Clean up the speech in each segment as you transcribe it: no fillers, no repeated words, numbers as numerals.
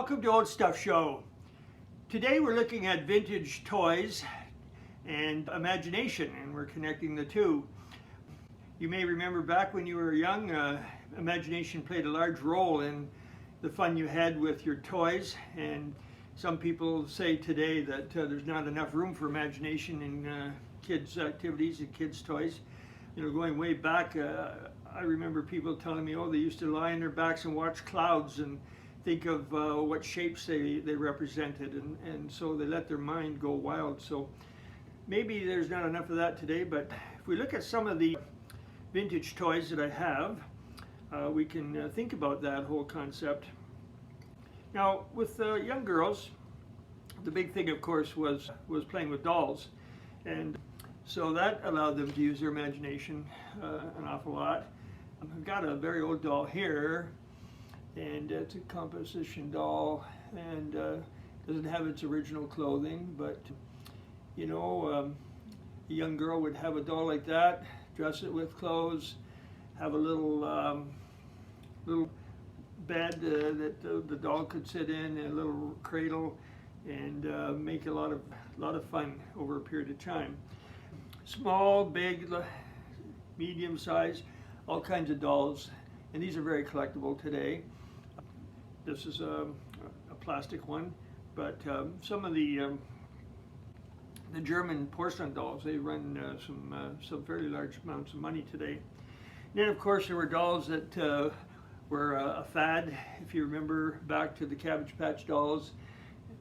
Welcome to Old Stuff Show. Today we're looking at vintage toys and imagination, and we're connecting the two. You may remember back when you were young, imagination played a large role in the fun you had with your toys, and some people say today that there's not enough room for imagination in kids' activities and kids' toys. You know, going way back, I remember people telling me, oh, they used to lie on their backs and watch clouds and think of what shapes they represented, and so they let their mind go wild. So maybe there's not enough of that today, but if we look at some of the vintage toys that I have, we can think about that whole concept. Now, with young girls, the big thing, of course, was playing with dolls, and so that allowed them to use their imagination an awful lot. I've got a very old doll here, and it's a composition doll, and doesn't have its original clothing, but you know, a young girl would have a doll like that, dress it with clothes, have a little bed that the doll could sit in, a little cradle, and make a lot of fun over a period of time. Small, big, medium size, all kinds of dolls, and these are very collectible today. This is a plastic one, but some of the German porcelain dolls, they run some fairly large amounts of money today. And then, of course, there were dolls that were a fad. If you remember back to the Cabbage Patch dolls,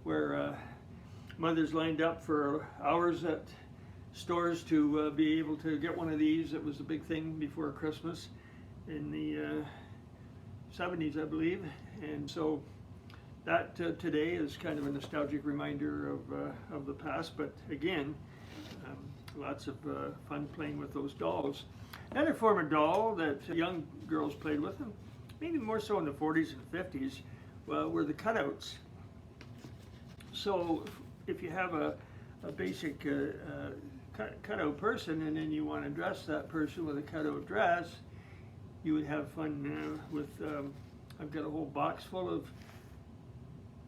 where mothers lined up for hours at stores to be able to get one of these. It was a big thing before Christmas in the 70s, I believe. And so that today is kind of a nostalgic reminder of the past, but again, lots of fun playing with those dolls. Another form of doll that young girls played with, and maybe more so in the 40s and 50s, were the cutouts. So if you have a basic cutout person, and then you want to dress that person with a cutout dress, you would have fun with, I've got a whole box full of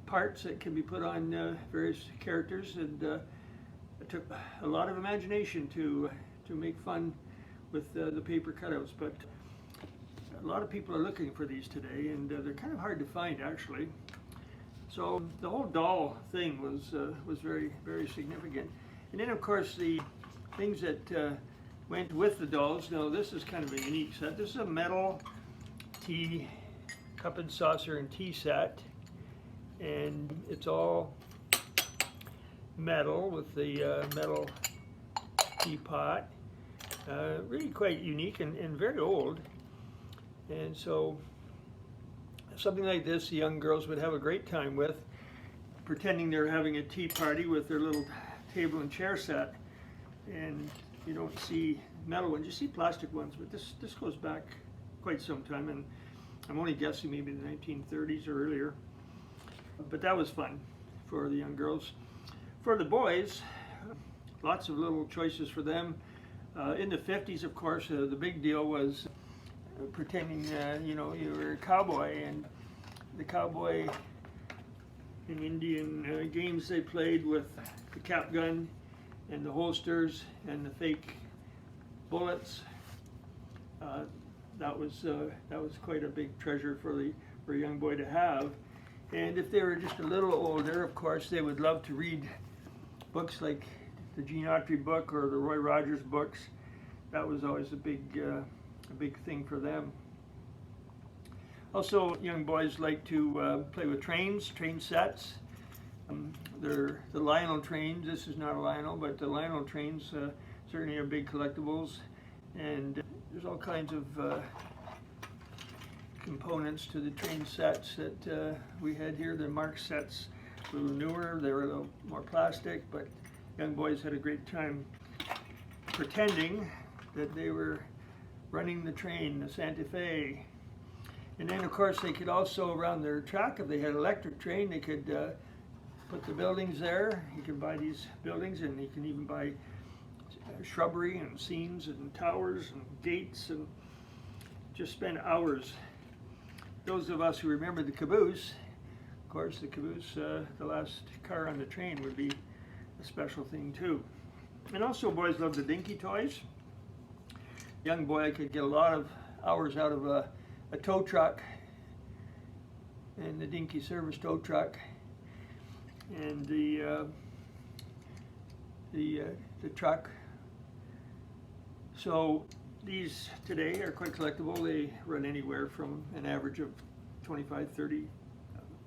parts that can be put on various characters, and it took a lot of imagination to make fun with the paper cutouts, but a lot of people are looking for these today, and they're kind of hard to find, actually. So the whole doll thing was very, very significant. And then, of course, the things that went with the dolls. Now, this is kind of a unique set. This is a metal tea, cup and saucer and tea set, and it's all metal with the metal teapot. Really quite unique and very old. And so something like this, the young girls would have a great time with, pretending they're having a tea party with their little table and chair set. And you don't see metal ones, you see plastic ones, but this goes back quite some time, and I'm only guessing maybe the 1930s or earlier. But that was fun for the young girls. For the boys, lots of little choices for them. In the 50s, of course, the big deal was pretending you know, you were a cowboy, and the cowboy in Indian games they played with the cap gun and the holsters and the fake bullets. That was quite a big treasure for a young boy to have. And if they were just a little older, of course, they would love to read books like the Gene Autry book or the Roy Rogers books. That was always a big thing for them. Also, young boys like to play with train sets. They're the Lionel trains. This is not a Lionel, but the Lionel trains certainly are big collectibles. And there's all kinds of components to the train sets that we had here. The Mark sets, a little newer. They were a little more plastic, but young boys had a great time pretending that they were running the train, the Santa Fe. And then, of course, they could also, around their track, if they had an electric train, they could put the buildings there. You can buy these buildings, and you can even buy shrubbery and scenes and towers and gates, and just spend hours. Those of us who remember the caboose, of course, the caboose, the last car on the train, would be a special thing too. And also, boys love the dinky toys. Young boy could get a lot of hours out of a tow truck, and the dinky service tow truck, and the truck. So these today are quite collectible. They run anywhere from an average of $25, $30,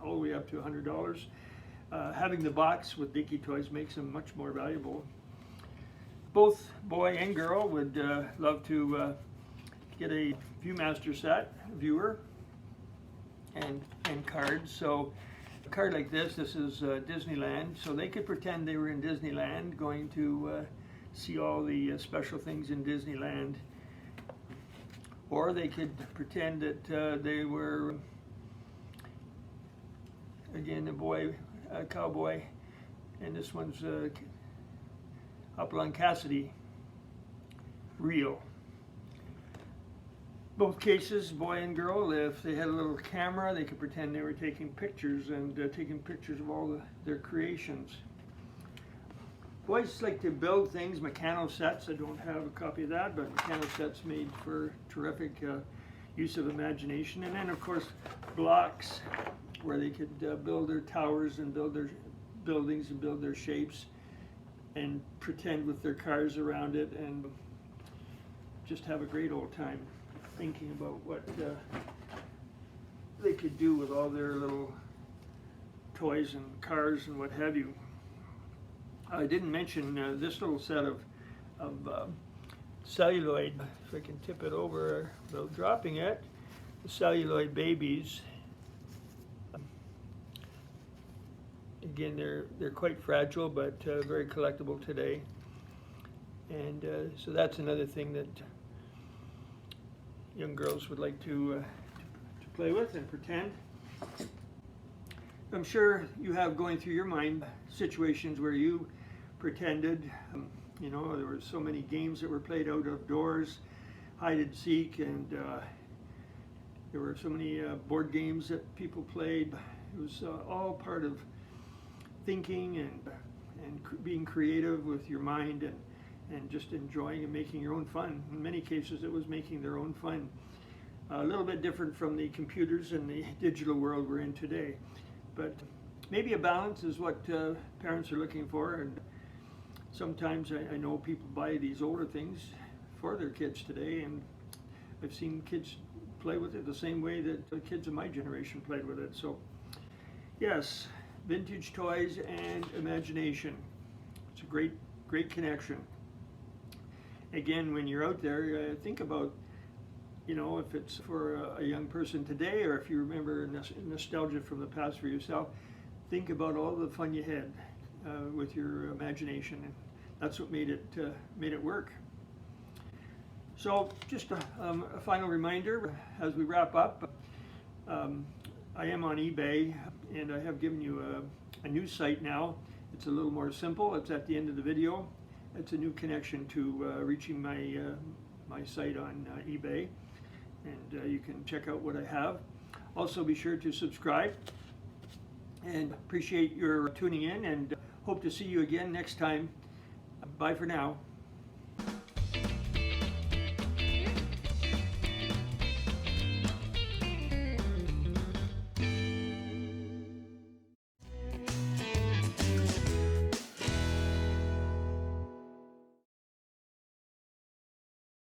all the way up to $100. Having the box with dinky toys makes them much more valuable. Both boy and girl would love to get a Viewmaster set, viewer, and cards. So a card like this is Disneyland, so they could pretend they were in Disneyland, going to see all the special things in Disneyland. Or they could pretend that they were, again, a cowboy, and this one's Hopalong Cassidy, real. Both cases, boy and girl, if they had a little camera, they could pretend they were taking pictures, and taking pictures of all their creations. Boys like to build things, Meccano sets. I don't have a copy of that, but Meccano sets made for terrific use of imagination. And then, of course, blocks, where they could build their towers and build their buildings and build their shapes and pretend with their cars around it, and just have a great old time thinking about what they could do with all their little toys and cars and what have you. I didn't mention this little set of celluloid, if I can tip it over without dropping it, the celluloid babies. Again, they're quite fragile, but very collectible today. And so that's another thing that young girls would like to play with and pretend. I'm sure you have going through your mind situations where you pretended. You know, there were so many games that were played out of doors, hide and seek, and there were so many board games that people played. It was all part of thinking and being creative with your mind, and just enjoying and making your own fun. In many cases, it was making their own fun. A little bit different from the computers and the digital world we're in today. But maybe a balance is what parents are looking for, and sometimes I know people buy these older things for their kids today, and I've seen kids play with it the same way that the kids of my generation played with it. So yes, vintage toys and imagination. It's a great connection. Again, when you're out there, think about, you know, if it's for a young person today, or if you remember nostalgia from the past for yourself, think about all the fun you had with your imagination, and that's what made it work. So just a final reminder as we wrap up. I am on eBay, and I have given you a new site now. It's a little more simple. It's at the end of the video. It's a new connection to reaching my site on eBay, and you can check out what I have. Also, be sure to subscribe, and appreciate your tuning in, and hope to see you again next time. Bye for now.